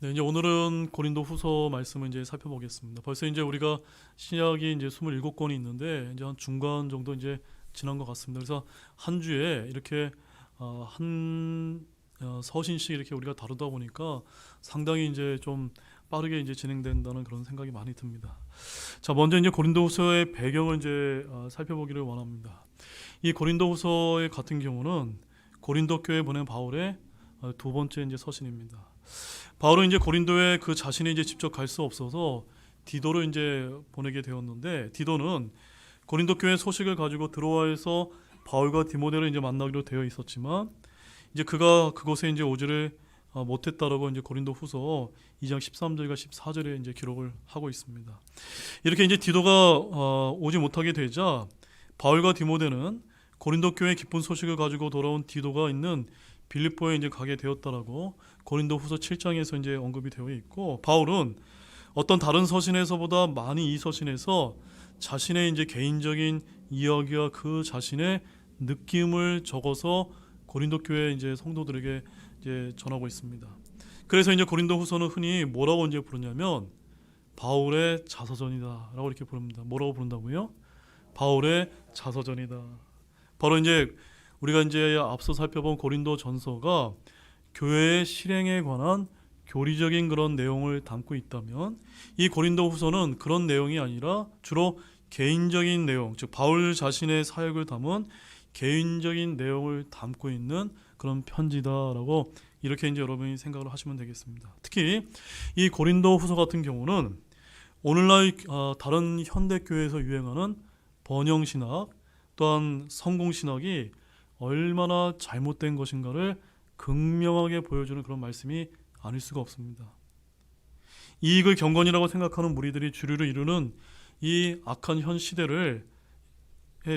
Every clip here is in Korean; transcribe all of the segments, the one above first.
네, 이제 오늘은 고린도 후서 말씀을 이제 살펴보겠습니다. 벌써 이제 우리가 신약이 이제 27권이 있는데 이제 한 중간 정도 이제 지난 것 같습니다. 그래서 한 주에 이렇게 한 서신씩 이렇게 우리가 다루다 보니까 상당히 이제 좀 빠르게 이제 진행된다는 그런 생각이 많이 듭니다. 자, 먼저 이제 고린도 후서의 배경을 이제 살펴보기를 원합니다. 이 고린도 후서의 같은 경우는 고린도 교회에 보낸 바울의 두 번째 이제 서신입니다. 바울은 이제 고린도에 그 자신이 이제 직접 갈 수 없어서 디도를 이제 보내게 되었는데, 디도는 고린도 교회 소식을 가지고 드로아에서 바울과 디모데를 이제 만나기로 되어 있었지만, 이제 그가 그곳에 이제 오지를 못했다라고 이제 고린도 후서 2장 13절과 14절에 이제 기록을 하고 있습니다. 이렇게 이제 디도가 오지 못하게 되자 바울과 디모데는 고린도 교회 기쁜 소식을 가지고 돌아온 디도가 있는 빌립보에 이제 가게 되었다라고 고린도 후서 7장에서 이제 언급이 되어 있고, 바울은 어떤 다른 서신에서보다 많이 이 서신에서 자신의 이제 개인적인 이야기와 그 자신의 느낌을 적어서 고린도 교회 이제 성도들에게 이제 전하고 있습니다. 그래서 이제 고린도 후서는 흔히 뭐라고 이제 부르냐면 바울의 자서전이다라고 이렇게 부릅니다. 뭐라고 부른다고요? 바울의 자서전이다. 바로 이제 우리가 이제 앞서 살펴본 고린도 전서가 교회의 실행에 관한 교리적인 그런 내용을 담고 있다면, 이 고린도 후서는 그런 내용이 아니라 주로 개인적인 내용, 즉 바울 자신의 사역을 담은 개인적인 내용을 담고 있는 그런 편지다라고 이렇게 이제 여러분이 생각을 하시면 되겠습니다. 특히 이 고린도 후서 같은 경우는 오늘날 다른 현대 교회에서 유행하는 번영 신학 또한 성공 신학이 얼마나 잘못된 것인가를 극명하게 보여주는 그런 말씀이 아닐 수가 없습니다. 이익을 경건이라고 생각하는 무리들이 주류를 이루는 이 악한 현 시대를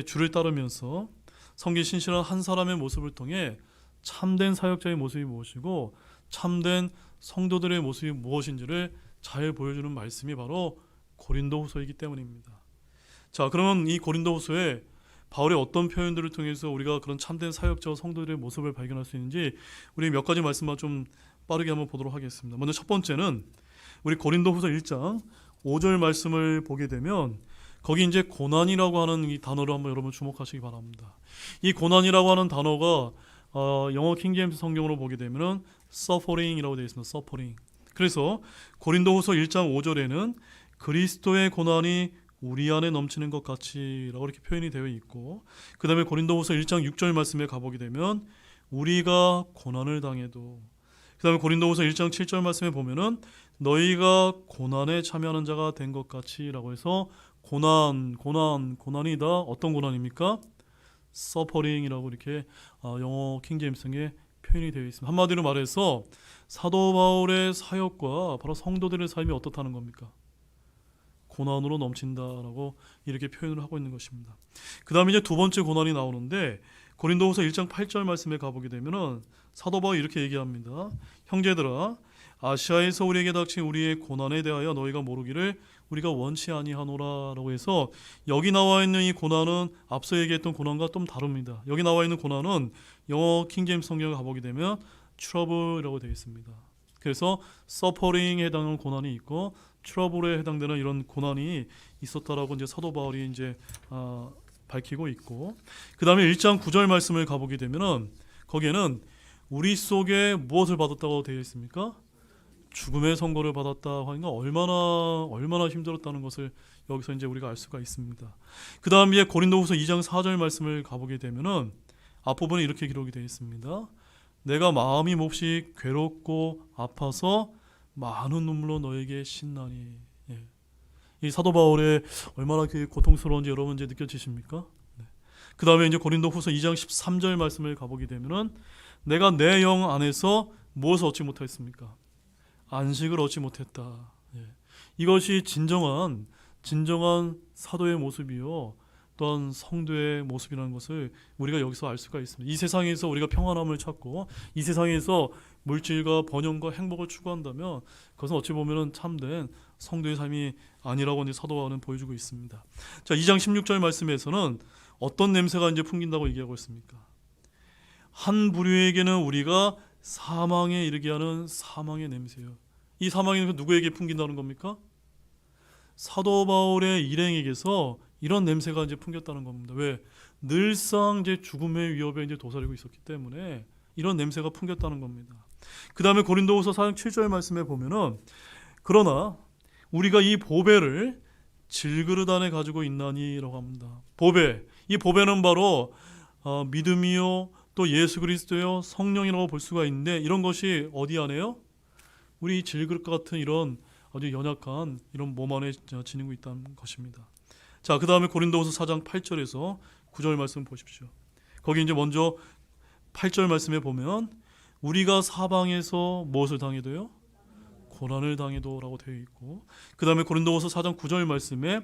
주를 따르면서 성기 신실한 한 사람의 모습을 통해 참된 사역자의 모습이 무엇이고 참된 성도들의 모습이 무엇인지를 잘 보여주는 말씀이 바로 고린도 후서이기 때문입니다. 자, 그러면 이 고린도 후서에 바울의 어떤 표현들을 통해서 우리가 그런 참된 사역자와 성도들의 모습을 발견할 수 있는지 우리 몇 가지 말씀만 좀 빠르게 한번 보도록 하겠습니다. 먼저 첫 번째는 우리 고린도 후서 1장 5절 말씀을 보게 되면 거기 이제 고난이라고 하는 이 단어를 한번 여러분 주목하시기 바랍니다. 이 고난이라고 하는 단어가 영어 킹제임스 성경으로 보게 되면은 suffering이라고 되어 있습니다. suffering. 그래서 고린도 후서 1장 5절에는 그리스도의 고난이 우리 안에 넘치는 것 같이라고 이렇게 표현이 되어 있고, 그 다음에 고린도후서 1장 6절 말씀에 가보게 되면 우리가 고난을 당해도, 그 다음에 고린도후서 1장 7절 말씀에 보면은 너희가 고난에 참여하는 자가 된 것 같이라고 해서 고난이다. 어떤 고난입니까? suffering이라고 이렇게 영어 킹제임스에 표현이 되어 있습니다. 한마디로 말해서 사도 바울의 사역과 바로 성도들의 삶이 어떻다는 겁니까? 고난으로 넘친다라고 이렇게 표현을 하고 있는 것입니다. 그 다음에 이제 두 번째 고난이 나오는데 고린도후서 1장 8절 말씀에 가보게 되면은 사도 바울이 이렇게 얘기합니다. 형제들아, 아시아에서 우리에게 닥친 우리의 고난에 대하여 너희가 모르기를 우리가 원치 아니하노라라고 해서, 여기 나와 있는 이 고난은 앞서 얘기했던 고난과 좀 다릅니다. 여기 나와 있는 고난은 영어 킹제임스 성경을 가보게 되면 trouble이라고 되어 있습니다. 그래서 suffering에 해당하는 고난이 있고 트러블에 해당되는 이런 고난이 있었다라고 이제 사도 바울이 이제 밝히고 있고, 그 다음에 1장 9절 말씀을 가보게 되면은 거기에는 우리 속에 무엇을 받았다고 되어 있습니까? 죽음의 선고를 받았다 하니까 얼마나 힘들었다는 것을 여기서 이제 우리가 알 수가 있습니다. 그 다음에 고린도후서 2장 4절 말씀을 가보게 되면은 앞부분에 이렇게 기록이 되어 있습니다. 내가 마음이 몹시 괴롭고 아파서 많은 눈물로 너에게 신나니. 예. 이 사도 바울의 얼마나 그 고통스러운지 여러분 이제 느껴지십니까? 네. 그 다음에 이제 고린도후서 2장 13절 말씀을 가보게 되면은 내가 내 영 안에서 무엇을 얻지 못했습니까? 안식을 얻지 못했다. 예. 이것이 진정한 사도의 모습이요, 또한 성도의 모습이라는 것을 우리가 여기서 알 수가 있습니다. 이 세상에서 우리가 평안함을 찾고 이 세상에서 물질과 번영과 행복을 추구한다면 그것은 어찌 보면 참된 성도의 삶이 아니라고 이제 사도 바울은 보여주고 있습니다. 자, 2장 16절 말씀에서는 어떤 냄새가 이제 풍긴다고 얘기하고 있습니까? 한 부류에게는 우리가 사망에 이르게 하는 사망의 냄새요. 이 사망이 누구에게 풍긴다는 겁니까? 사도 바울의 일행에게서 이런 냄새가 이제 풍겼다는 겁니다. 왜? 늘상 이제 죽음의 위협에 이제 도사리고 있었기 때문에 이런 냄새가 풍겼다는 겁니다. 그 다음에 고린도후서 4장 7절 말씀에 보면은 그러나 우리가 이 보배를 질그릇 안에 가지고 있나니라고 합니다. 보배, 이 보배는 바로 믿음이요 또 예수 그리스도요 성령이라고 볼 수가 있는데 이런 것이 어디 안에요? 우리 질그릇 같은 이런 아주 연약한 이런 몸 안에 지니고 있다는 것입니다. 자, 그 다음에 고린도후서 4장 8절에서 9절 말씀 보십시오. 거기 이제 먼저 8절 말씀에 보면 우리가 사방에서 무엇을 당해도요? 고난을 당해도라고 되어 있고, 그 다음에 고린도후서 4장 9절 말씀에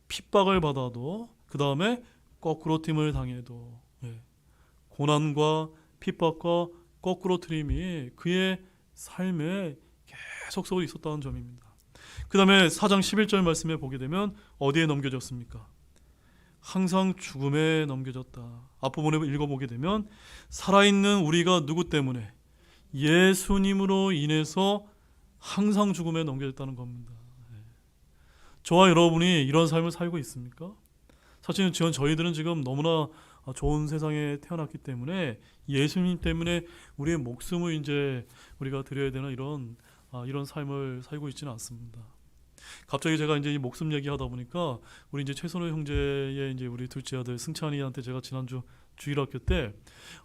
핍박을 받아도, 그 다음에 거꾸로 팀을 당해도, 고난과 핍박과 거꾸로 트림이 그의 삶에 계속 서 있었다는 점입니다. 그 다음에 4장 11절 말씀에 보게 되면 어디에 넘겨졌습니까? 항상 죽음에 넘겨졌다. 앞부분에 읽어보게 되면 살아있는 우리가 누구 때문에? 예수님으로 인해서 항상 죽음에 넘겨졌다는 겁니다. 저와 여러분이 이런 삶을 살고 있습니까? 사실은 저희들은 지금 너무나 좋은 세상에 태어났기 때문에 예수님 때문에 우리의 목숨을 이제 우리가 드려야 되는 이런 삶을 살고 있지는 않습니다. 갑자기 제가 이제 이 목숨 얘기하다 보니까 우리 이제 최선호 형제의 이제 우리 둘째 아들 승찬이한테 제가 지난주 주일학교 때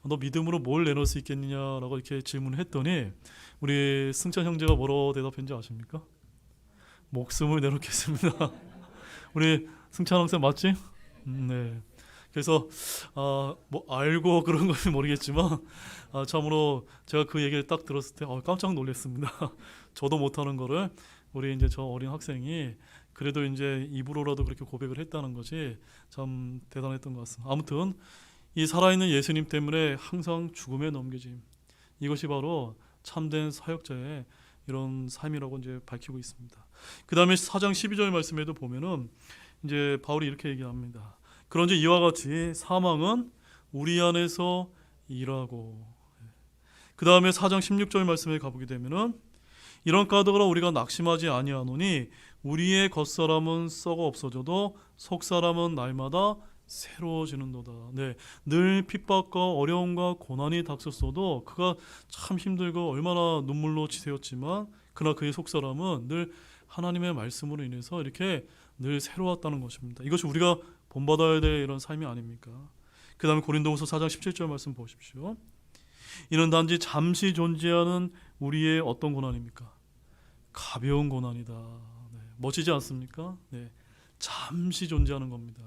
너 믿음으로 뭘 내놓을 수 있겠느냐라고 이렇게 질문을 했더니 우리 승찬 형제가 뭐라고 대답했는지 아십니까? 목숨을 내놓겠습니다. 우리 승찬 학생 맞지? 네. 그래서 뭐 알고 그런 건지 모르겠지만 참으로 제가 그 얘기를 딱 들었을 때 깜짝 놀랐습니다. 저도 못하는 거를 우리 이제 저 어린 학생이 그래도 이제 입으로라도 그렇게 고백을 했다는 것이 참 대단했던 것 같습니다. 아무튼 이 살아있는 예수님 때문에 항상 죽음에 넘겨짐, 이것이 바로 참된 사역자의 이런 삶이라고 이제 밝히고 있습니다. 그 다음에 4장 12절 말씀에도 보면은 이제 바울이 이렇게 얘기합니다. 그런즉 이와 같이 사망은 우리 안에서 일하고, 그 다음에 4장 16절 말씀에 가보게 되면은 이런 까닭으로 우리가 낙심하지 아니하노니 우리의 겉사람은 썩어 없어져도 속사람은 날마다 새로워지는도다. 네, 늘 핍박과 어려움과 고난이 닥쳤어도 그가 참 힘들고 얼마나 눈물로 지새웠지만 그러나 그의 속사람은 늘 하나님의 말씀으로 인해서 이렇게 늘 새로웠다는 것입니다. 이것이 우리가 본받아야 될 이런 삶이 아닙니까? 그 다음에 고린도후서 4장 17절 말씀 보십시오. 이는 단지 잠시 존재하는 우리의 어떤 고난입니까? 가벼운 고난이다. 네, 멋지지 않습니까? 네, 잠시 존재하는 겁니다.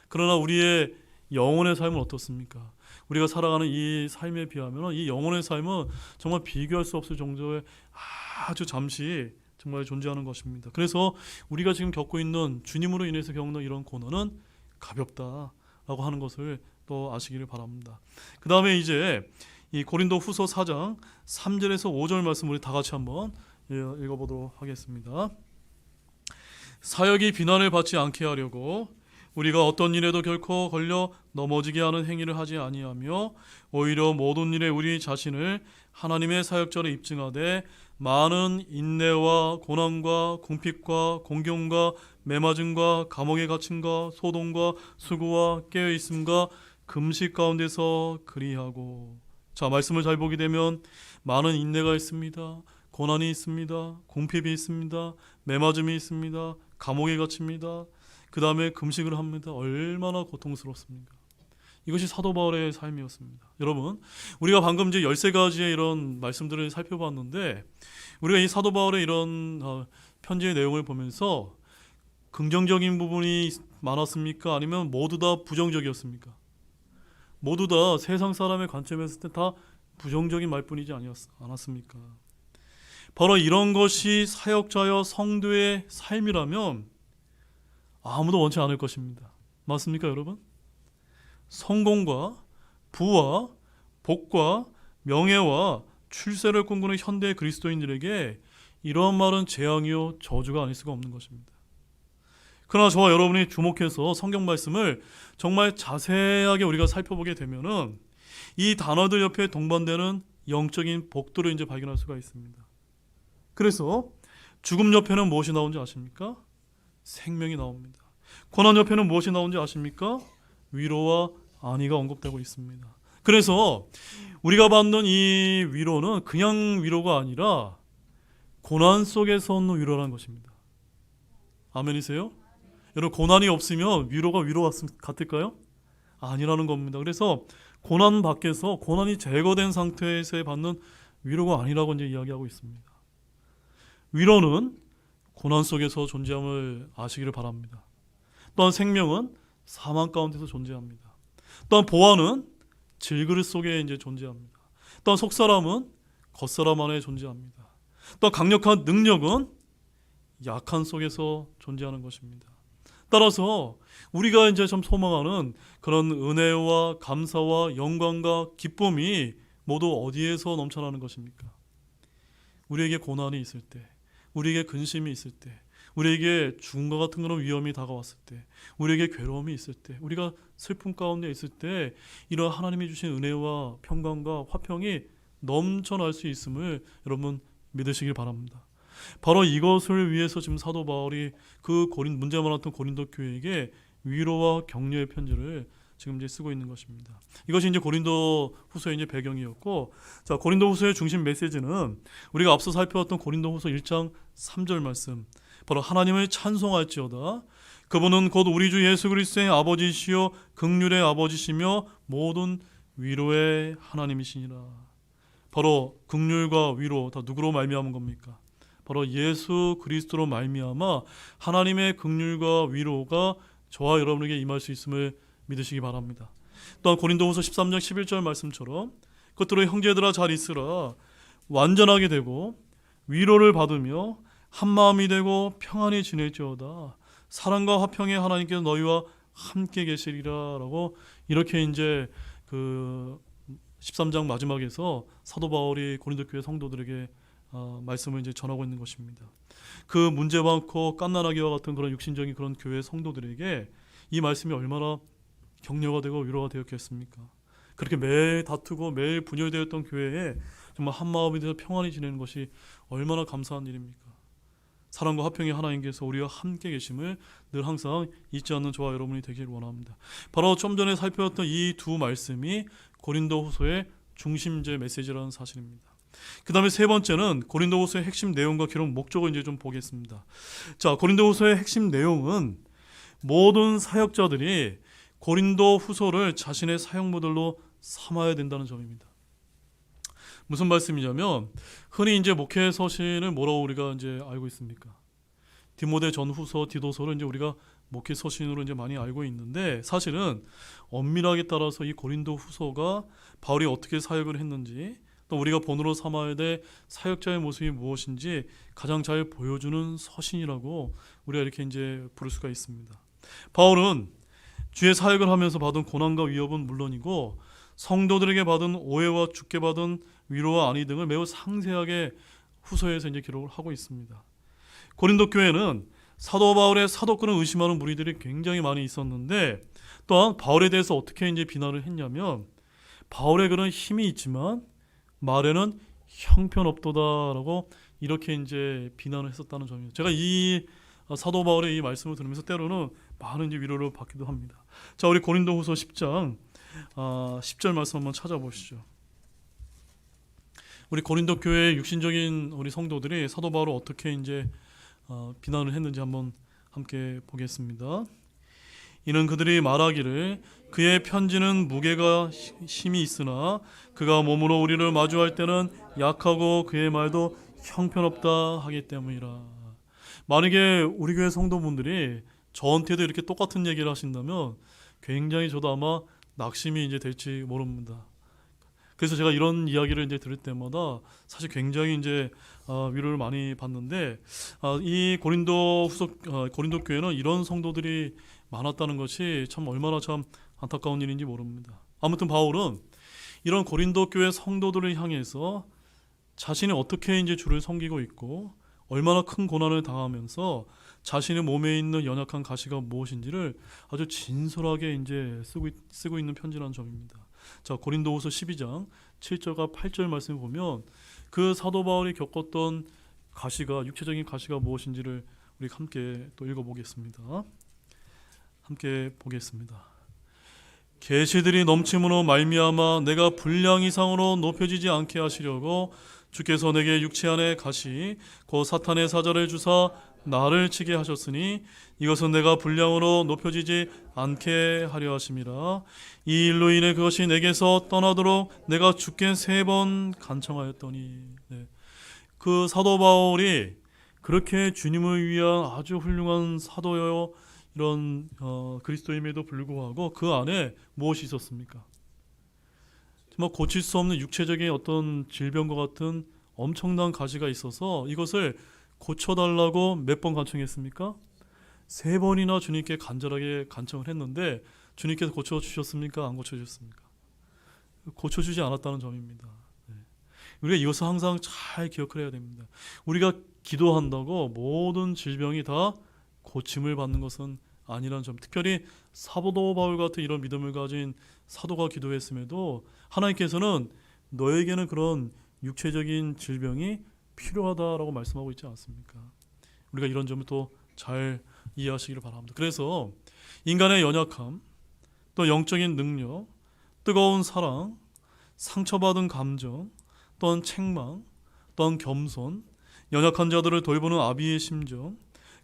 그러나 우리의 영혼의 삶은 어떻습니까? 우리가 살아가는 이 삶에 비하면 이 영혼의 삶은 정말 비교할 수 없을 정도의 아주 잠시 정말 존재하는 것입니다. 그래서 우리가 지금 겪고 있는 주님으로 인해서 겪는 이런 고난은 가볍다라고 하는 것을 또 아시기를 바랍니다. 그 다음에 이제 이 고린도 후서 4장 3절에서 5절 말씀 우리 다 같이 한번 읽어보도록 하겠습니다. 사역이 비난을 받지 않게 하려고 우리가 어떤 일에도 결코 걸려 넘어지게 하는 행위를 하지 아니하며 오히려 모든 일에 우리 자신을 하나님의 사역자로 입증하되 많은 인내와 고난과 궁핍과 공경과 매맞음과 감옥에 갇힘과 소동과 수고와 깨어있음과 금식 가운데서 그리하고. 자, 말씀을 잘 보게 되면 많은 인내가 있습니다. 고난이 있습니다. 궁핍이 있습니다. 매맞음이 있습니다. 감옥에 갇힙니다. 그 다음에 금식을 합니다. 얼마나 고통스럽습니까? 이것이 사도 바울의 삶이었습니다. 여러분, 우리가 방금 이제 13가지의 이런 말씀들을 살펴봤는데 우리가 이 사도 바울의 이런 편지의 내용을 보면서 긍정적인 부분이 많았습니까? 아니면 모두 다 부정적이었습니까? 모두 다 세상 사람의 관점에서 때 다 부정적인 말뿐이지 않았습니까? 바로 이런 것이 사역자여 성도의 삶이라면 아무도 원치 않을 것입니다. 맞습니까, 여러분? 성공과 부와 복과 명예와 출세를 꿈꾸는 현대 그리스도인들에게 이런 말은 재앙이요 저주가 아닐 수가 없는 것입니다. 그러나 저와 여러분이 주목해서 성경 말씀을 정말 자세하게 우리가 살펴보게 되면은 이 단어들 옆에 동반되는 영적인 복도를 이제 발견할 수가 있습니다. 그래서 죽음 옆에는 무엇이 나온지 아십니까? 생명이 나옵니다. 고난 옆에는 무엇이 나온지 아십니까? 위로와 안위가 언급되고 있습니다. 그래서 우리가 받는 이 위로는 그냥 위로가 아니라 고난 속에서 얻는 위로라는 것입니다. 아멘이세요? 여러분, 고난이 없으면 위로가 위로 같을까요? 아니라는 겁니다. 그래서 고난 밖에서, 고난이 제거된 상태에서 받는 위로가 아니라고 이제 이야기하고 있습니다. 위로는 고난 속에서 존재함을 아시기를 바랍니다. 또한 생명은 사망 가운데서 존재합니다. 또한 보화는 질그릇 속에 이제 존재합니다. 또한 속사람은 겉사람 안에 존재합니다. 또한 강력한 능력은 약한 속에서 존재하는 것입니다. 따라서 우리가 이제 좀 소망하는 그런 은혜와 감사와 영광과 기쁨이 모두 어디에서 넘쳐나는 것입니까? 우리에게 고난이 있을 때, 우리에게 근심이 있을 때, 우리에게 죽음과 같은 그런 위험이 다가왔을 때, 우리에게 괴로움이 있을 때, 우리가 슬픔 가운데 있을 때 이런 하나님이 주신 은혜와 평강과 화평이 넘쳐날 수 있음을 여러분 믿으시길 바랍니다. 바로 이것을 위해서 지금 사도 바울이 그 문제 많았던 고린도 교회에게 위로와 격려의 편지를 지금 이제 쓰고 있는 것입니다. 이것이 이제 고린도 후서의 이제 배경이었고, 자, 고린도 후서의 중심 메시지는 우리가 앞서 살펴봤던 고린도 후서 1장 3절 말씀, 바로 하나님을 찬송할지어다. 그분은 곧 우리 주 예수 그리스도의 아버지시요 긍휼의 아버지시며 모든 위로의 하나님이시니라. 바로 긍휼과 위로 다 누구로 말미암은 겁니까? 바로 예수 그리스도로 말미암아 하나님의 긍휼과 위로가 저와 여러분에게 임할 수 있음을 믿으시기 바랍니다. 또한 고린도후서 13장 11절 말씀처럼 그것들로 형제들아 잘 있으라. 완전하게 되고 위로를 받으며 한마음이 되고 평안히 지낼지어다. 사랑과 화평의 하나님께서 너희와 함께 계시리라라고 이렇게 이제 그 13장 마지막에서 사도 바울이 고린도 교회 성도들에게 말씀을 이제 전하고 있는 것입니다. 그 문제 많고 깐난하기와 같은 그런 육신적인 그런 교회 성도들에게 이 말씀이 얼마나 격려가 되고 위로가 되었겠습니까? 그렇게 매일 다투고 매일 분열되었던 교회에 정말 한마음이 되어 평안히 지내는 것이 얼마나 감사한 일입니까? 사랑과 화평의 하나님께서 우리와 함께 계심을 늘 항상 잊지 않는 저와 여러분이 되기를 원합니다. 바로 좀 전에 살펴봤던 이 두 말씀이 고린도후서의 중심제 메시지라는 사실입니다. 그 다음에 세 번째는 고린도후서의 핵심 내용과 기록 목적을 이제 좀 보겠습니다. 자, 고린도후서의 핵심 내용은 모든 사역자들이 고린도후서를 자신의 사역 모델로 삼아야 된다는 점입니다. 무슨 말씀이냐면 흔히 이제 목회 서신을 뭐라고 우리가 이제 알고 있습니까? 디모데 전후서, 디도서를 이제 우리가 목회 서신으로 이제 많이 알고 있는데 사실은 엄밀하게 따라서 이 고린도후서가 바울이 어떻게 사역을 했는지 또 우리가 본으로 삼아야 될 사역자의 모습이 무엇인지 가장 잘 보여주는 서신이라고 우리가 이렇게 이제 부를 수가 있습니다. 바울은 주의 사역을 하면서 받은 고난과 위협은 물론이고 성도들에게 받은 오해와 죽게 받은 위로와 안위 등을 매우 상세하게 후서에서 이제 기록을 하고 있습니다. 고린도 교회는 사도 바울의 사도권을 의심하는 무리들이 굉장히 많이 있었는데 또한 바울에 대해서 어떻게 이제 비난을 했냐면 바울의 글은 힘이 있지만 말에는 형편없도다라고 이렇게 이제 비난을 했었다는 점이에요. 제가 이 사도 바울의 이 말씀을 들으면서 때로는 많은 이제 위로를 받기도 합니다. 자, 우리 고린도후서 10장 10절 말씀 한번 찾아보시죠. 우리 고린도 교회의 육신적인 우리 성도들이 사도 바울을 어떻게 이제 비난을 했는지 한번 함께 보겠습니다. 이는 그들이 말하기를 그의 편지는 무게가 힘이 있으나 그가 몸으로 우리를 마주할 때는 약하고 그의 말도 형편없다 하기 때문이라. 만약에 우리 교회 성도분들이 저한테도 이렇게 똑같은 얘기를 하신다면 굉장히 저도 아마 낙심이 이제 될지 모릅니다. 그래서 제가 이런 이야기를 이제 들을 때마다 사실 굉장히 이제 위로를 많이 받는데 이 고린도 교회는 이런 성도들이 많았다는 것이 참 얼마나 참 안타까운 일인지 모릅니다. 아무튼 바울은 이런 고린도 교회 성도들을 향해서 자신이 어떻게 이제 주를 섬기고 있고 얼마나 큰 고난을 당하면서 자신의 몸에 있는 연약한 가시가 무엇인지를 아주 진솔하게 이제 쓰고 있는 편지라는 점입니다. 자, 고린도후서 12장 7절과 8절 말씀을 보면 그 사도 바울이 겪었던 가시가 육체적인 가시가 무엇인지를 우리 함께 또 읽어보겠습니다. 함께 보겠습니다. 계시들이 넘침으로 말미암아 내가 분량 이상으로 높여지지 않게 하시려고 주께서 내게 육체 안에 가시 곧 사탄의 사자를 주사 나를 치게 하셨으니 이것은 내가 분량으로 높여지지 않게 하려 하심이라. 이 일로 인해 그것이 내게서 떠나도록 내가 주께 3번 간청하였더니. 네. 그 사도 바울이 그렇게 주님을 위한 아주 훌륭한 사도여 이런 그리스도임에도 불구하고 그 안에 무엇이 있었습니까? 정말 고칠 수 없는 육체적인 어떤 질병과 같은 엄청난 가시가 있어서 이것을 고쳐달라고 몇 번 간청했습니까? 3번이나 주님께 간절하게 간청을 했는데 주님께서 고쳐주셨습니까? 안 고쳐주셨습니까? 고쳐주지 않았다는 점입니다. 네. 우리가 이것을 항상 잘 기억을 해야 됩니다. 우리가 기도한다고 모든 질병이 다 고침을 받는 것은 아니라는 점. 특별히 사도 바울 같은 이런 믿음을 가진 사도가 기도했음에도 하나님께서는 너에게는 그런 육체적인 질병이 필요하다라고 말씀하고 있지 않습니까? 우리가 이런 점을 또 잘 이해하시기를 바랍니다. 그래서 인간의 연약함, 또 영적인 능력, 뜨거운 사랑, 상처받은 감정, 또한 책망, 또한 겸손, 연약한 자들을 돌보는 아비의 심정,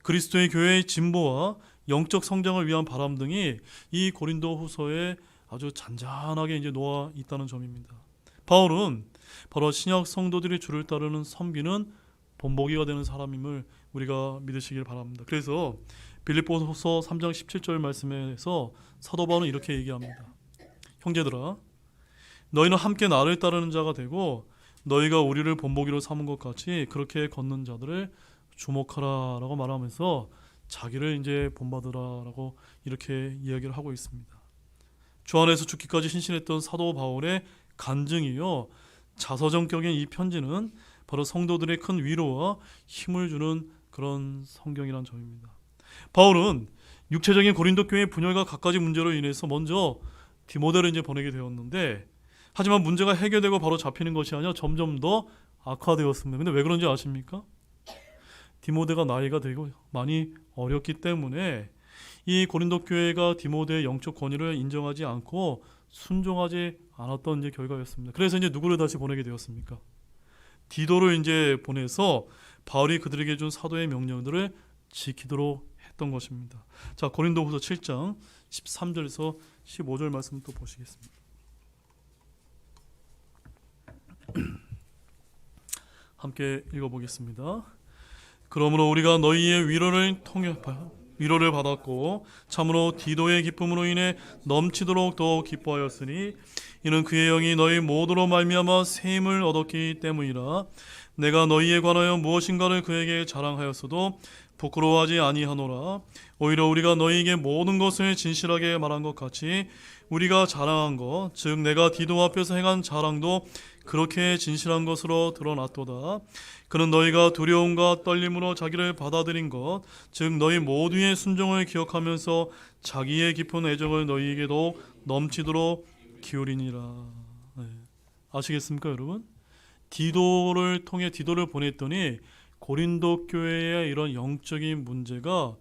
그리스도의 교회의 진보와 영적 성장을 위한 바람 등이 이 고린도 후서에 아주 잔잔하게 이제 놓아 있다는 점입니다. 바울은 바로 신약 성도들이 주를 따르는 섬기는 본보기가 되는 사람임을 우리가 믿으시길 바랍니다. 그래서 빌립보서 3장 17절 말씀에서 사도 바울은 이렇게 얘기합니다. 형제들아, 너희는 함께 나를 따르는 자가 되고 너희가 우리를 본보기로 삼은 것 같이 그렇게 걷는 자들을 주목하라 라고 말하면서 자기를 이제 본받으라라고 이렇게 이야기를 하고 있습니다. 주 안에서 죽기까지 신실했던 사도 바울의 간증이요, 자서전격인 이 편지는 바로 성도들의 큰 위로와 힘을 주는 그런 성경이란 점입니다. 바울은 육체적인 고린도 교회의 분열과 갖가지 문제로 인해서 먼저 디모데를 이제 보내게 되었는데, 하지만 문제가 해결되고 바로 잡히는 것이 아니라 점점 더 악화되었습니다. 근데 왜 그런지 아십니까? 디모데가 나이가 되고 많이 어렸기 때문에 이 고린도 교회가 디모데의 영적 권위를 인정하지 않고 순종하지 않았던 이제 결과였습니다. 그래서 이제 누구를 다시 보내게 되었습니까? 디도를 이제 보내서 바울이 그들에게 준 사도의 명령들을 지키도록 했던 것입니다. 자, 고린도후서 7장 13절에서 15절 말씀 또 보시겠습니다. 함께 읽어보겠습니다. 그러므로 우리가 너희의 위로를 받았고 참으로 디도의 기쁨으로 인해 넘치도록 더욱 기뻐하였으니 이는 그의 영이 너희 모두로 말미암아 새 힘을 얻었기 때문이라. 내가 너희에 관하여 무엇인가를 그에게 자랑하였어도 부끄러워하지 아니하노라. 오히려 우리가 너희에게 모든 것을 진실하게 말한 것 같이 우리가 자랑한 것, 즉 내가 디도 앞에서 행한 자랑도 그렇게 진실한 것으로 드러났도다. 그는 너희가 두려움과 떨림으로 자기를 받아들인 것, 즉 너희 모두의 순종을 기억하면서 자기의 깊은 애정을 너희에게도 넘치도록 기울이니라. 네. 아시겠습니까, 여러분? 디도를 통해 디도를 보냈더니 고린도 교회의 이런 영적인 문제가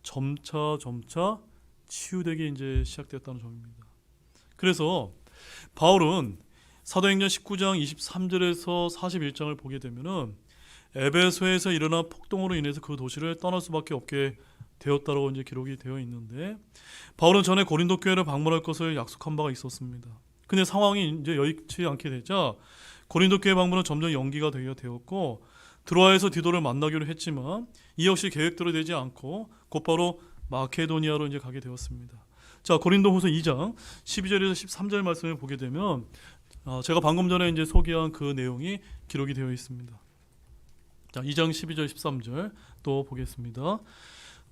점차 치유되기 이제 시작됐다는 점입니다. 그래서 바울은 사도행전 19장 23절에서 41장을 보게 되면은 에베소에서 일어난 폭동으로 인해서 그 도시를 떠날 수밖에 없게 되었다고 이제 기록이 되어 있는데, 바울은 전에 고린도 교회를 방문할 것을 약속한 바가 있었습니다. 근데 상황이 이제 여의치 않게 되자 고린도 교회 방문은 점점 연기가 되었고, 드로아에서 디도를 만나기로 했지만 이 역시 계획대로 되지 않고 곧바로 마케도니아로 이제 가게 되었습니다. 자, 고린도후서 2장 12절에서 13절 말씀을 보게 되면 제가 방금 전에 이제 소개한 그 내용이 기록이 되어 있습니다. 자, 2장 12절 13절 또 보겠습니다.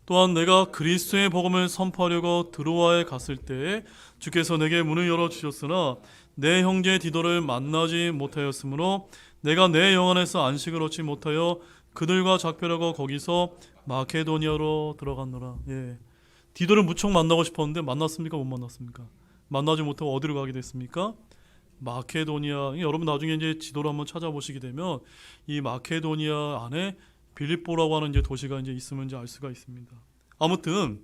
또한 내가 그리스도의 복음을 선포하려고 드로아에 갔을 때 주께서 내게 문을 열어주셨으나 내 형제 디도를 만나지 못하였으므로 내가 내 영 안에서 안식을 얻지 못하여 그들과 작별하고 거기서 마케도니아로 들어갔노라. 예. 디도를 무척 만나고 싶었는데 만났습니까? 못 만났습니까? 만나지 못하고 어디로 가게 됐습니까? 마케도니아, 여러분 나중에 이제 지도를 한번 찾아보시게 되면 이 마케도니아 안에 빌립보라고 하는 이제 도시가 이제 있으면 이제 알 수가 있습니다. 아무튼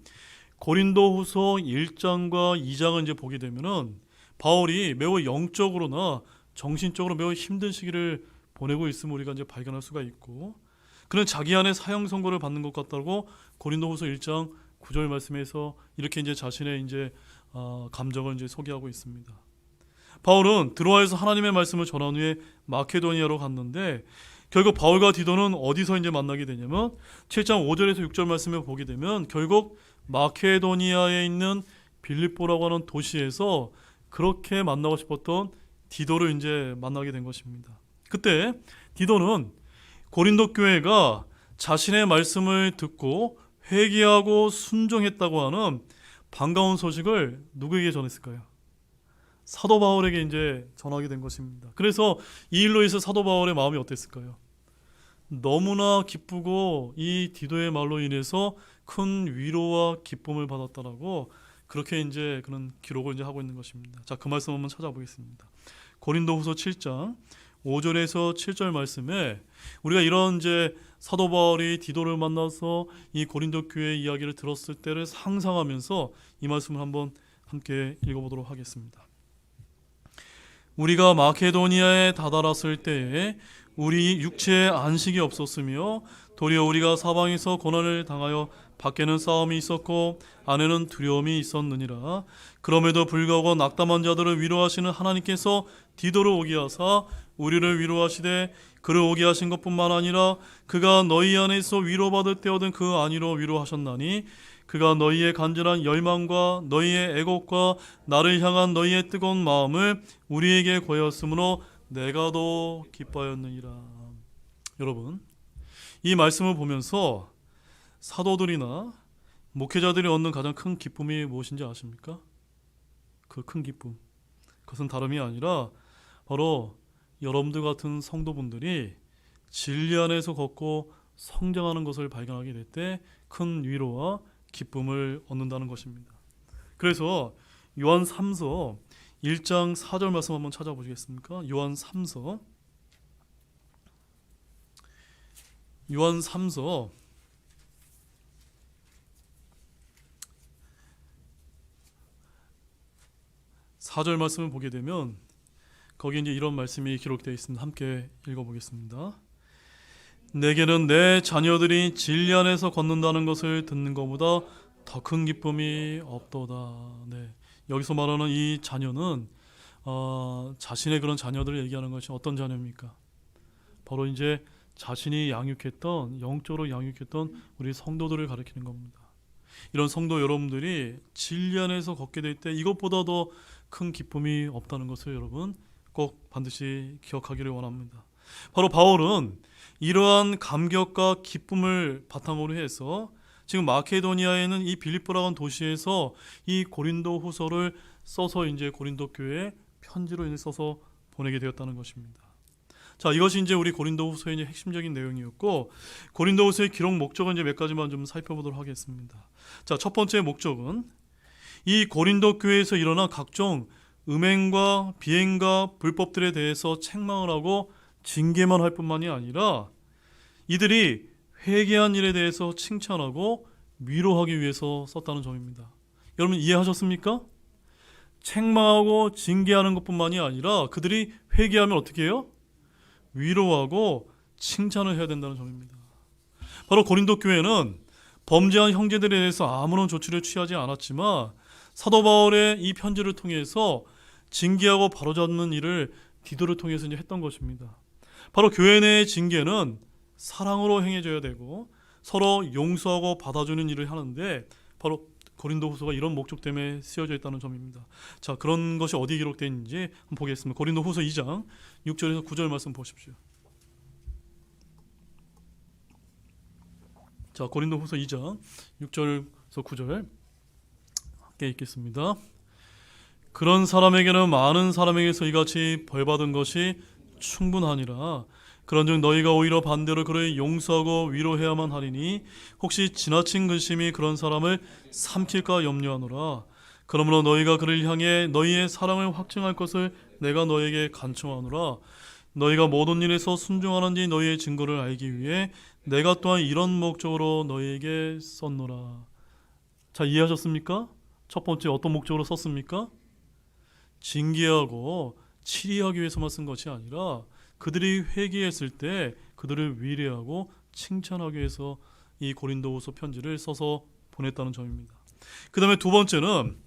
고린도후서 1장과 2장을 이제 보게 되면은 바울이 매우 영적으로나 정신적으로 매우 힘든 시기를 보내고 있음을 우리가 이제 발견할 수가 있고, 그는 자기 안에 사형 선고를 받는 것 같다고 고린도후서 1장 9절 말씀에서 이렇게 이제 자신의 이제 감정을 이제 소개하고 있습니다. 바울은 드로아에서 하나님의 말씀을 전한 후에 마케도니아로 갔는데, 결국 바울과 디도는 어디서 이제 만나게 되냐면 7장 5절에서 6절 말씀을 보게 되면 결국 마케도니아에 있는 빌립보라고 하는 도시에서 그렇게 만나고 싶었던 디도를 이제 만나게 된 것입니다. 그때 디도는 고린도 교회가 자신의 말씀을 듣고 회개하고 순종했다고 하는 반가운 소식을 누구에게 전했을까요? 사도 바울에게 이제 전하게 된 것입니다. 그래서 이 일로 인해서 사도 바울의 마음이 어땠을까요? 너무나 기쁘고 이 디도의 말로 인해서 큰 위로와 기쁨을 받았다라고 그렇게 이제 그런 기록을 이제 하고 있는 것입니다. 자, 그 말씀 한번 찾아보겠습니다. 고린도후서 7장 5절에서 7절 말씀에 우리가 이런 이제 사도 바울이 디도를 만나서 이 고린도 교회 이야기를 들었을 때를 상상하면서 이 말씀을 한번 함께 읽어보도록 하겠습니다. 우리가 마케도니아에 다다랐을 때에 우리 육체에 안식이 없었으며 도리어 우리가 사방에서 고난을 당하여 밖에는 싸움이 있었고 안에는 두려움이 있었느니라. 그럼에도 불구하고 낙담한 자들을 위로하시는 하나님께서 디도를 오게 하사 우리를 위로하시되, 그를 오게 하신 것뿐만 아니라 그가 너희 안에서 위로받을 때 얻은 그 안위로 위로하셨나니, 그가 너희의 간절한 열망과 너희의 애곡과 나를 향한 너희의 뜨거운 마음을 우리에게 고하였으므로 내가 더 기뻐하였느니라. 여러분, 이 말씀을 보면서 사도들이나 목회자들이 얻는 가장 큰 기쁨이 무엇인지 아십니까? 그 큰 기쁨, 그것은 다름이 아니라 바로 여러분들 같은 성도분들이 진리 안에서 걷고 성장하는 것을 발견하게 될 때 큰 위로와 기쁨을 얻는다는 것입니다. 그래서 요한 3서 1장 4절 말씀 한번 찾아보시겠습니까? 요한 3서 4절 말씀을 보게 되면 거기 이제 이런 말씀이 기록되어 있습니다. 함께 읽어보겠습니다. 내게는 내 자녀들이 진리 안에서 걷는다는 것을 듣는 것보다 더 큰 기쁨이 없도다. 네. 여기서 말하는 이 자녀는 자신의 그런 자녀들을 얘기하는 것이 어떤 자녀입니까? 바로 이제 자신이 양육했던, 영적으로 양육했던 우리 성도들을 가리키는 겁니다. 이런 성도 여러분들이 진리 안에서 걷게 될 때 이것보다 더 큰 기쁨이 없다는 것을 여러분 꼭 반드시 기억하기를 원합니다. 바로 바울은 이러한 감격과 기쁨을 바탕으로 해서 지금 마케도니아에 있는 이 빌립보라는 도시에서 이 고린도 후서를 써서 이제 고린도 교회에 편지로 이제 써서 보내게 되었다는 것입니다. 자, 이것이 이제 우리 고린도 후서의 이제 핵심적인 내용이었고, 고린도 후서의 기록 목적은 이제 몇 가지만 좀 살펴보도록 하겠습니다. 자, 첫 번째 목적은 이 고린도 교회에서 일어난 각종 음행과 비행과 불법들에 대해서 책망을 하고 징계만 할 뿐만이 아니라 이들이 회개한 일에 대해서 칭찬하고 위로하기 위해서 썼다는 점입니다. 여러분 이해하셨습니까? 책망하고 징계하는 것뿐만이 아니라 그들이 회개하면 어떻게 해요? 위로하고 칭찬을 해야 된다는 점입니다. 바로 고린도 교회는 범죄한 형제들에 대해서 아무런 조치를 취하지 않았지만 사도 바울의 이 편지를 통해서 징계하고 바로잡는 일을 디도를 통해서 이제 했던 것입니다. 바로 교회 내의 징계는 사랑으로 행해져야 되고 서로 용서하고 받아주는 일을 하는데 바로 고린도 후서가 이런 목적 때문에 쓰여져 있다는 점입니다. 자, 그런 것이 어디에 기록되어 있는지 한번 보겠습니다. 고린도 후서 2장 6절에서 9절 말씀 보십시오. 자, 고린도 후서 2장 6절에서 9절 함께 읽겠습니다. 그런 사람에게는 많은 사람에게서 이같이 벌받은 것이 충분하니라. 그런즉 너희가 오히려 반대로 그를 용서하고 위로해야만 하리니 혹시 지나친 근심이 그런 사람을 삼킬까 염려하노라. 그러므로 너희가 그를 향해 너희의 사랑을 확증할 것을 내가 너희에게 간청하노라. 너희가 모든 일에서 순종하는지 너희의 증거를 알기 위해 내가 또한 이런 목적으로 너희에게 썼노라. 자, 이해하셨습니까? 첫 번째 어떤 목적으로 썼습니까? 징계하고 치리하기 위해서만 쓴 것이 아니라 그들이 회개했을 때 그들을 위로하고 칭찬하기 위해서 이 고린도후서 편지를 써서 보냈다는 점입니다. 그 다음에 두 번째는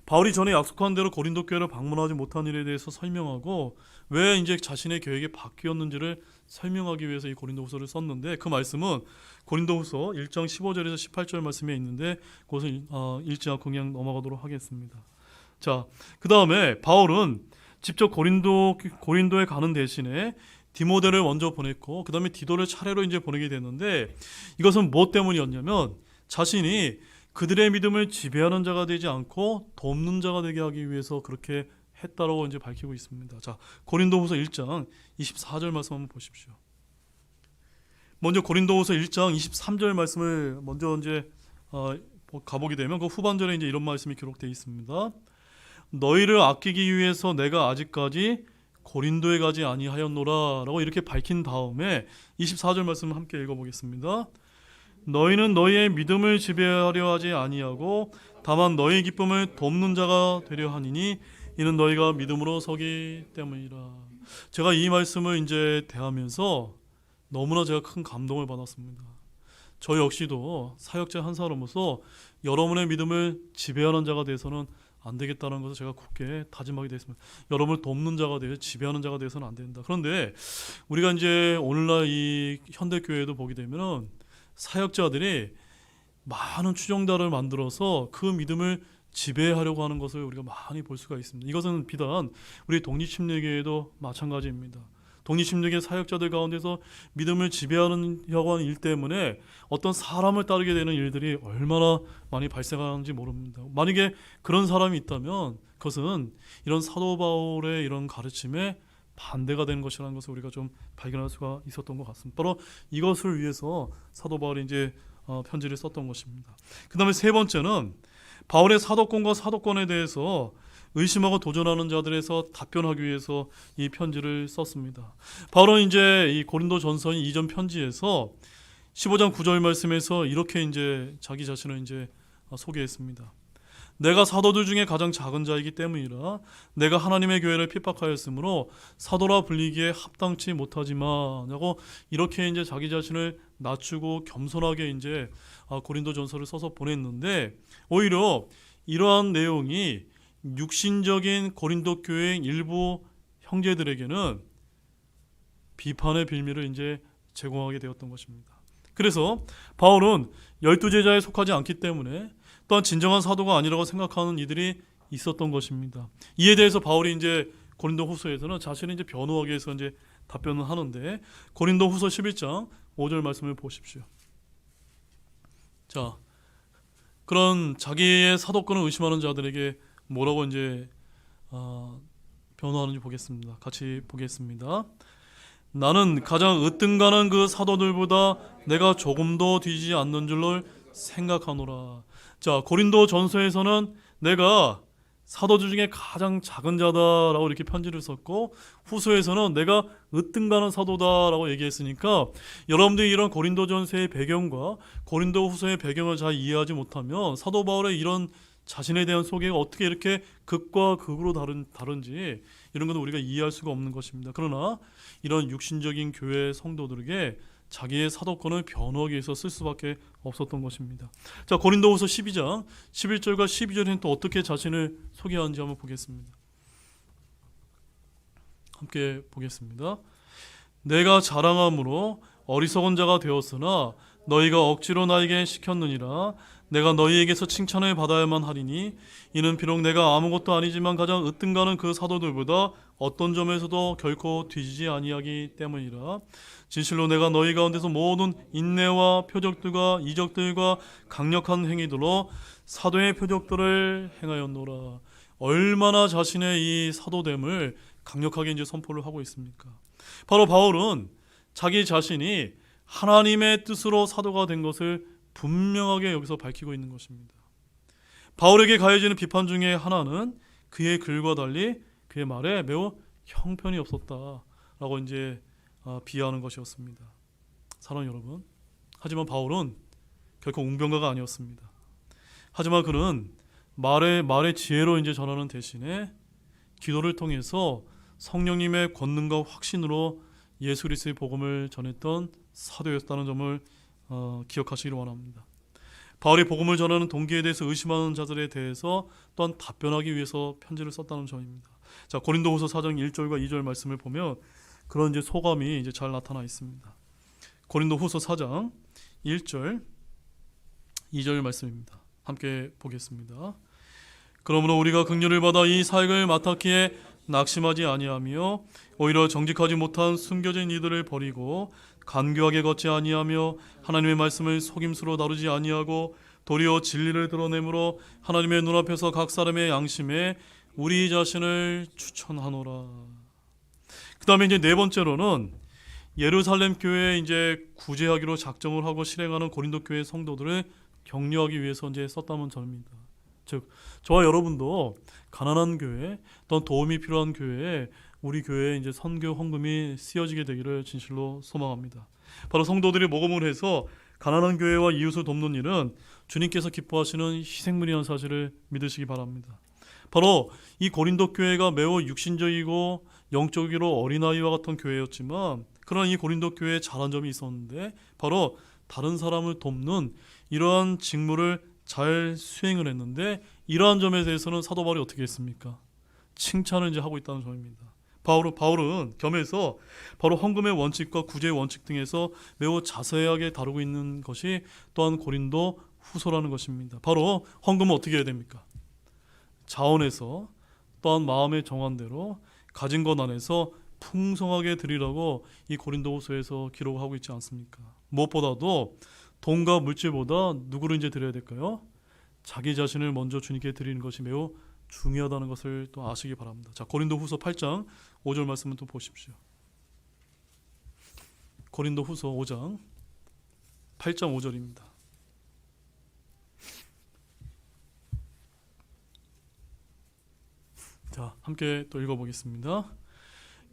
바울이 전에 약속한 대로 고린도 교회를 방문하지 못한 일에 대해서 설명하고 왜 이제 자신의 계획이 바뀌었는지를 설명하기 위해서 이 고린도후서를 썼는데, 그 말씀은 고린도후서 1장 15절에서 18절 말씀에 있는데 그것을 읽지 않고 그냥 넘어가도록 하겠습니다. 자, 그 다음에 바울은 직접 고린도에 가는 대신에 디모데를 먼저 보냈고 그 다음에 디도를 차례로 이제 보내게 됐는데, 이것은 무엇 때문이었냐면 자신이 그들의 믿음을 지배하는 자가 되지 않고 돕는 자가 되게 하기 위해서 그렇게 했다라고 이제 밝히고 있습니다. 자, 고린도후서 1장 24절 말씀 한번 보십시오. 먼저 고린도후서 1장 23절 말씀을 먼저 이제 가보게 되면 그 후반절에 이제 이런 말씀이 기록되어 있습니다. 너희를 아끼기 위해서 내가 아직까지 고린도에 가지 아니하였노라라고 이렇게 밝힌 다음에 24절 말씀을 함께 읽어보겠습니다. 너희는 너희의 믿음을 지배하려 하지 아니하고 다만 너희의 기쁨을 돕는 자가 되려 하니니 이는 너희가 믿음으로 서기 때문이라. 제가 이 말씀을 이제 대하면서 너무나 제가 큰 감동을 받았습니다. 저 역시도 사역자 한 사람으로서 여러분의 믿음을 지배하는 자가 되어서는 안 되겠다는 것을 제가 굳게 다짐하게 됐습니다. 여러분을 돕는 자가 되어 지배하는 자가 되어서는 안 된다. 그런데 우리가 이제 오늘날 이 현대교회도 보게 되면은 사역자들이 많은 추종자를 만들어서 그 믿음을 지배하려고 하는 것을 우리가 많이 볼 수가 있습니다. 이것은 비단 우리 독립침례교회도 마찬가지입니다. 독립침례교회 사역자들 가운데서 믿음을 지배하려고 하는 일 때문에 어떤 사람을 따르게 되는 일들이 얼마나 많이 발생하는지 모릅니다. 만약에 그런 사람이 있다면 그것은 이런 사도 바울의 이런 가르침에 반대가 되는 것이라는 것을 우리가 좀 발견할 수가 있었던 것 같습니다. 바로 이것을 위해서 사도 바울이 이제 편지를 썼던 것입니다. 그 다음에 세 번째는 바울의 사도권과 사도권에 대해서 의심하고 도전하는 자들에서 답변하기 위해서 이 편지를 썼습니다. 바울은 이제 이 고린도전서인 이전 편지에서 15장 9절 말씀에서 이렇게 이제 자기 자신을 이제 소개했습니다. 내가 사도들 중에 가장 작은 자이기 때문이라 내가 하나님의 교회를 핍박하였으므로 사도라 불리기에 합당치 못하지만 하고 이렇게 이제 자기 자신을 낮추고 겸손하게 이제 고린도전서를 써서 보냈는데, 오히려 이러한 내용이 육신적인 고린도 교회 일부 형제들에게는 비판의 빌미를 이제 제공하게 되었던 것입니다. 그래서 바울은 12제자에 속하지 않기 때문에 또한 진정한 사도가 아니라고 생각하는 이들이 있었던 것입니다. 이에 대해서 바울이 이제 고린도후서에서는 자신을 이제 변호하기 위해서 이제 답변을 하는데, 고린도후서 11장 5절 말씀을 보십시오. 자, 그런 자기의 사도권을 의심하는 자들에게 뭐라고 이제 변호하는지 보겠습니다. 같이 보겠습니다. 나는 가장 으뜸가는 그 사도들보다 내가 조금도 뒤지지 않는 줄로 생각하노라. 자, 고린도 전서에서는 내가 사도들 중에 가장 작은 자다라고 이렇게 편지를 썼고, 후서에서는 내가 으뜸가는 사도다라고 얘기했으니까 여러분들이 이런 고린도 전서의 배경과 고린도 후서의 배경을 잘 이해하지 못하면 사도 바울의 이런 자신에 대한 소개가 어떻게 이렇게 극과 극으로 다른지 이런 것도 우리가 이해할 수가 없는 것입니다. 그러나 이런 육신적인 교회 성도들에게 자기의 사도권을 변호하기 위해서 쓸 수밖에 없었던 것입니다. 자, 고린도후서 12장 11절과 12절에는 또 어떻게 자신을 소개하는지 한번 보겠습니다. 함께 보겠습니다. 내가 자랑함으로 어리석은 자가 되었으나 너희가 억지로 나에게 시켰느니라. 내가 너희에게서 칭찬을 받아야만 하리니 이는 비록 내가 아무것도 아니지만 가장 으뜸가는 그 사도들보다 어떤 점에서도 결코 뒤지지 아니하기 때문이라. 진실로 내가 너희 가운데서 모든 인내와 표적들과 이적들과 강력한 행위들로 사도의 표적들을 행하였노라. 얼마나 자신의 이 사도됨을 강력하게 이제 선포를 하고 있습니까? 바로 바울은 자기 자신이 하나님의 뜻으로 사도가 된 것을 분명하게 여기서 밝히고 있는 것입니다. 바울에게 가해지는 비판 중에 하나는 그의 글과 달리 그의 말에 매우 형편이 없었다라고 이제 비하하는 것이었습니다. 사랑하는 여러분, 하지만 바울은 결코 웅변가가 아니었습니다. 하지만 그는 말의 지혜로 이제 전하는 대신에 기도를 통해서 성령님의 권능과 확신으로 예수 그리스도의 복음을 전했던 사도였다는 점을 기억하시기를 원합니다. 바울이 복음을 전하는 동기에 대해서 의심하는 자들에 대해서 또한 답변하기 위해서 편지를 썼다는 점입니다. 자, 고린도후서 4장 1절과 2절 말씀을 보면 그런 이제 소감이 이제 잘 나타나 있습니다. 고린도후서 4장 1절 2절 말씀입니다. 함께 보겠습니다. 그러므로 우리가 긍휼을 받아 이 사역을 맡았기에 낙심하지 아니하며 오히려 정직하지 못한 숨겨진 이들을 버리고 간교하게 걷지 아니하며 하나님의 말씀을 속임수로 다루지 아니하고 도리어 진리를 드러내므로 하나님의 눈앞에서 각 사람의 양심에 우리 자신을 추천하노라. 그 다음에 이제 네 번째로는 예루살렘 교회에 이제 구제하기로 작정을 하고 실행하는 고린도 교회 성도들을 격려하기 위해서 이제 썼다는 점입니다. 즉, 저와 여러분도 가난한 교회, 또는 도움이 필요한 교회에 우리 교회에 이제 선교 헌금이 쓰여지게 되기를 진실로 소망합니다. 바로 성도들이 모금을 해서 가난한 교회와 이웃을 돕는 일은 주님께서 기뻐하시는 희생물이라는 사실을 믿으시기 바랍니다. 바로 이 고린도 교회가 매우 육신적이고 영적으로 어린아이와 같은 교회였지만 그러나 이 고린도 교회에 잘한 점이 있었는데 바로 다른 사람을 돕는 이러한 직무를 잘 수행을 했는데 이러한 점에 대해서는 사도 바울이 어떻게 했습니까? 칭찬을 이제 하고 있다는 점입니다. 바울은 겸해서 바로 헌금의 원칙과 구제의 원칙 등에서 매우 자세하게 다루고 있는 것이 또한 고린도 후서라는 것입니다. 바로 헌금은 어떻게 해야 됩니까? 자원에서 또한 마음의 정한대로 가진 것 안에서 풍성하게 드리라고 이 고린도 후서에서 기록하고 있지 않습니까? 무엇보다도 돈과 물질보다 누구를 이제 드려야 될까요? 자기 자신을 먼저 주님께 드리는 것이 매우 중요하다는 것을 또 아시기 바랍니다. 자, 고린도 후서 8장 5절 말씀을 또 보십시오. 고린도 후서 5장 8장 5절입니다. 자, 함께 또 읽어보겠습니다.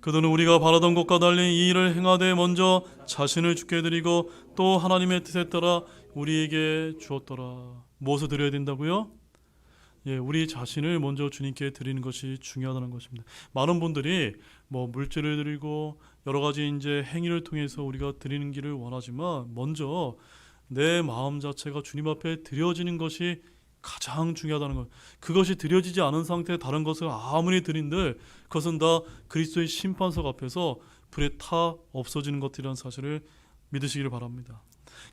그들은 우리가 바라던 것과 달리 이 일을 행하되 먼저 자신을 주께 드리고 또 하나님의 뜻에 따라 우리에게 주었더라. 무엇을 드려야 된다고요? 우리 자신을 먼저 주님께 드리는 것이 중요하다는 것입니다. 많은 분들이 물질을 드리고 여러 가지 이제 행위를 통해서 우리가 드리는 길을 원하지만 먼저 내 마음 자체가 주님 앞에 드려지는 것이 가장 중요하다는 것. 그것이 드려지지 않은 상태에 다른 것을 아무리 드린들 그것은 다 그리스도의 심판석 앞에서 불에 타 없어지는 것이라는 사실을 믿으시기를 바랍니다.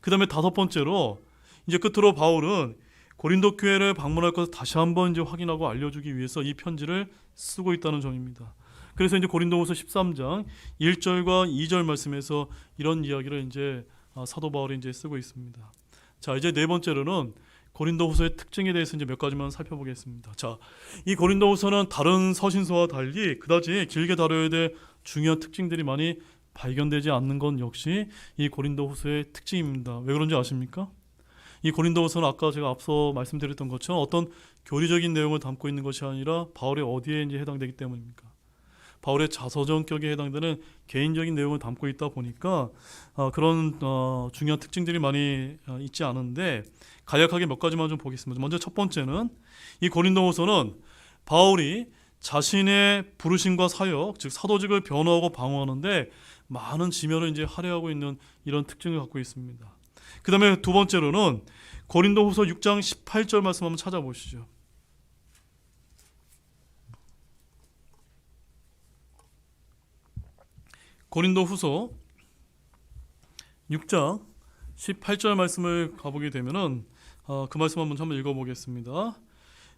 그 다음에 다섯 번째로 이제 끝으로 바울은 고린도 교회를 방문할 것을 다시 한번 이제 확인하고 알려주기 위해서 이 편지를 쓰고 있다는 점입니다. 그래서 이제 고린도후서 13장 1절과 2절 말씀에서 이런 이야기를 이제 사도 바울이 이제 쓰고 있습니다. 자, 이제 네 번째로는 고린도후서의 특징에 대해서 이제 몇 가지만 살펴보겠습니다. 자, 이 고린도후서는 다른 서신서와 달리 그다지 길게 다뤄야 될 중요한 특징들이 많이 발견되지 않는 건 역시 이 고린도후서의 특징입니다. 왜 그런지 아십니까? 이 고린도후서는 아까 제가 앞서 말씀드렸던 것처럼 어떤 교리적인 내용을 담고 있는 것이 아니라 바울의 어디에 이제 해당되기 때문입니까? 바울의 자서전격에 해당되는 개인적인 내용을 담고 있다 보니까 그런 중요한 특징들이 많이 있지 않은데 간략하게 몇 가지만 좀 보겠습니다. 먼저 첫 번째는 이 고린도후서는 바울이 자신의 부르심과 사역, 즉 사도직을 변호하고 방어하는데 많은 지면을 이제 할애하고 있는 이런 특징을 갖고 있습니다. 그 다음에 두 번째로는 고린도후서 6장 18절 말씀 한번 찾아보시죠. 고린도후서 6장 18절 말씀을 가보게 되면은 그 말씀 한번 읽어보겠습니다.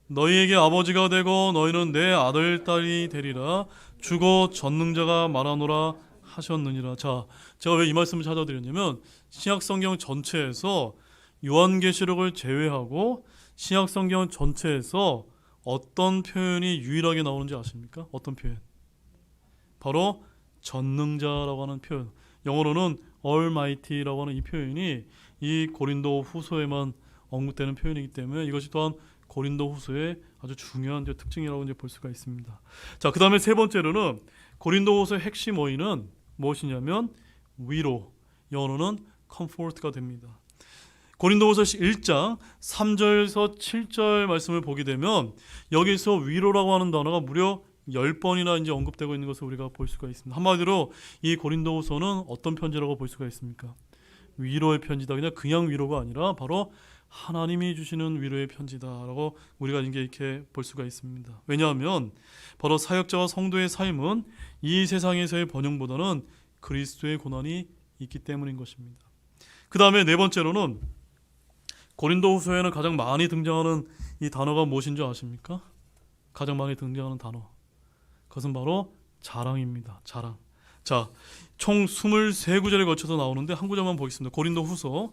너희에게 아버지가 되고 너희는 내 아들 딸이 되리라 주고 전능자가 말하노라 하셨느니라. 자, 제가 왜 이 말씀을 찾아드렸냐면 신약성경 전체에서 요한계시록을 제외하고 신약성경 전체에서 어떤 표현이 유일하게 나오는지 아십니까? 어떤 표현? 바로 전능자라고 하는 표현, 영어로는 Almighty라고 하는 이 표현이 이 고린도 후서에만 언급되는 표현이기 때문에 이것이 또한 고린도후서의 아주 중요한 이제 특징이라고 이제 볼 수가 있습니다. 자, 그다음에 세 번째로는 고린도후서의 핵심 어휘는 무엇이냐면 위로, 영어로는 comfort가 됩니다. 고린도후서 1장 3절에서 7절 말씀을 보게 되면 여기서 위로라고 하는 단어가 무려 10번이나 이제 언급되고 있는 것을 우리가 볼 수가 있습니다. 한마디로 이 고린도후서는 어떤 편지라고 볼 수가 있습니까? 위로의 편지다. 그냥 위로가 아니라 바로 하나님이 주시는 위로의 편지다라고 우리가 이렇게 볼 수가 있습니다. 왜냐하면 바로 사역자와 성도의 삶은 이 세상에서의 번영보다는 그리스도의 고난이 있기 때문인 것입니다. 그 다음에 네 번째로는 고린도후서에는 가장 많이 등장하는 이 단어가 무엇인 줄 아십니까? 가장 많이 등장하는 단어. 그것은 바로 자랑입니다. 자랑. 자, 총 23구절에 걸쳐서 나오는데 한 구절만 보겠습니다. 고린도후서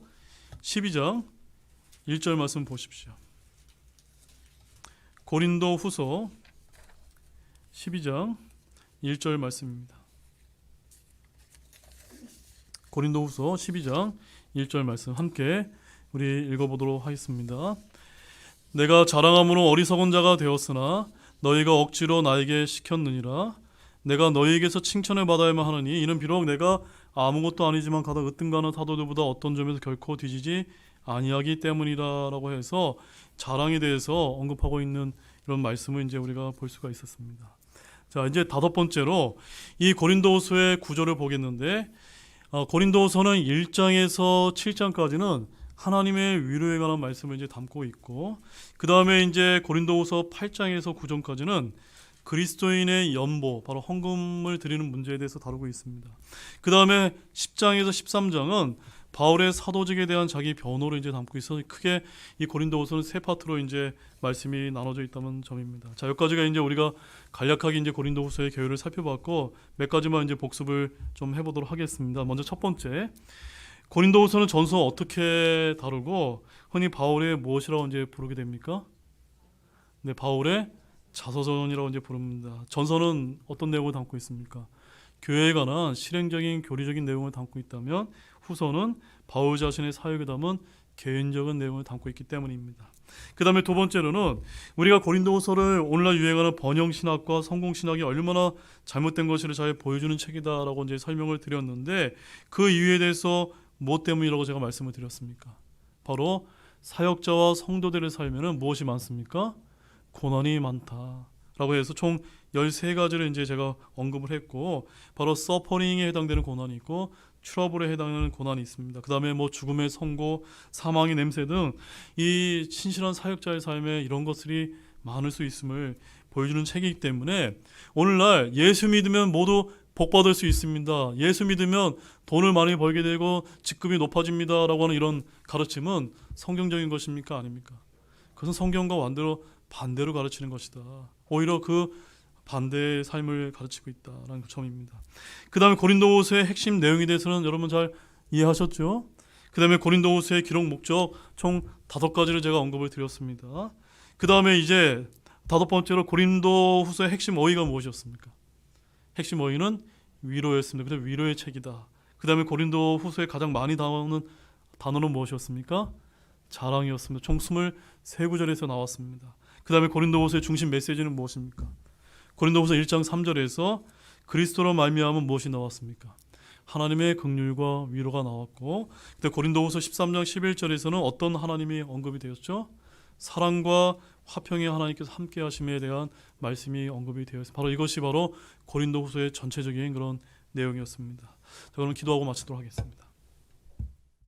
12장 1절 말씀 보십시오. 고린도후서 12장 1절 말씀입니다. 고린도후서 12장 1절 말씀 함께 우리 읽어보도록 하겠습니다. 내가 자랑함으로 어리석은 자가 되었으나 너희가 억지로 나에게 시켰느니라. 내가 너희에게서 칭찬을 받아야만 하느니 이는 비록 내가 아무것도 아니지만 가다 으뜸가는 사도들보다 어떤 점에서 결코 뒤지지 아니하기 때문이라라고 해서 자랑에 대해서 언급하고 있는 이런 말씀을 이제 우리가 볼 수가 있었습니다. 자, 이제 다섯 번째로 이 고린도후서의 구절을 보겠는데 고린도후서는 1장에서 7장까지는 하나님의 위로에 관한 말씀을 이제 담고 있고 그 다음에 이제 고린도후서 8장에서 9장까지는 그리스도인의 연보, 바로 헌금을 드리는 문제에 대해서 다루고 있습니다. 그 다음에 10장에서 13장은 바울의 사도직에 대한 자기 변호를 이제 담고 있어서 크게 이 고린도후서는 세 파트로 이제 말씀이 나눠져 있다는 점입니다. 자, 여기까지가 이제 우리가 간략하게 이제 고린도후서의 개요를 살펴봤고 몇 가지만 이제 복습을 좀 해보도록 하겠습니다. 먼저 첫 번째, 고린도후서는 전서 어떻게 다루고 흔히 바울의 무엇이라고 이제 부르게 됩니까? 네, 바울의 자서전이라고 이제 부릅니다. 전서는 어떤 내용을 담고 있습니까? 교회에 관한 실행적인 교리적인 내용을 담고 있다면 후서는 바울 자신의 사역에 담은 개인적인 내용을 담고 있기 때문입니다. 그 다음에 두 번째로는 우리가 고린도후서를 오늘날 유행하는 번영신학과 성공신학이 얼마나 잘못된 것을 잘 보여주는 책이다라고 이제 설명을 드렸는데 그 이유에 대해서 무엇 때문이라고 제가 말씀을 드렸습니까? 바로 사역자와 성도들의 삶에는 무엇이 많습니까? 고난이 많다라고 해서 총 13가지를 이제 제가 언급을 했고 바로 서퍼링에 해당되는 고난이 있고 트러블에 해당하는 고난이 있습니다. 그 다음에 뭐 죽음의 선고, 사망의 냄새 등 이 신실한 사역자의 삶에 이런 것들이 많을 수 있음을 보여주는 책이기 때문에 오늘날 예수 믿으면 모두 복 받을 수 있습니다. 예수 믿으면 돈을 많이 벌게 되고 직급이 높아집니다라고 하는 이런 가르침은 성경적인 것입니까? 아닙니까? 그것은 성경과 반대로 가르치는 것이다. 오히려 그 반대의 삶을 가르치고 있다는 점입니다. 그 다음에 고린도후서의 핵심 내용에 대해서는 여러분 잘 이해하셨죠? 그 다음에 고린도후서의 기록 목적 총 5가지를 제가 언급을 드렸습니다. 그 다음에 이제 다섯 번째로 고린도후서의 핵심 어휘가 무엇이었습니까? 핵심 어휘는 위로였습니다. 그래서 위로의 책이다. 그 다음에 고린도후서에 가장 많이 나오는 단어는 무엇이었습니까? 자랑이었습니다. 총 23구절에서 나왔습니다. 그 다음에 고린도후서의 중심 메시지는 무엇입니까? 고린도후서 1장 3절에서 그리스도로 말미암은 무엇이 나왔습니까? 하나님의 긍휼과 위로가 나왔고 그때 고린도후서 13장 11절에서는 어떤 하나님이 언급이 되었죠? 사랑과 화평의 하나님께서 함께 하심에 대한 말씀이 언급이 되었습니다. 바로 이것이 바로 고린도후서의 전체적인 그런 내용이었습니다. 자, 그럼 기도하고 마치도록 하겠습니다.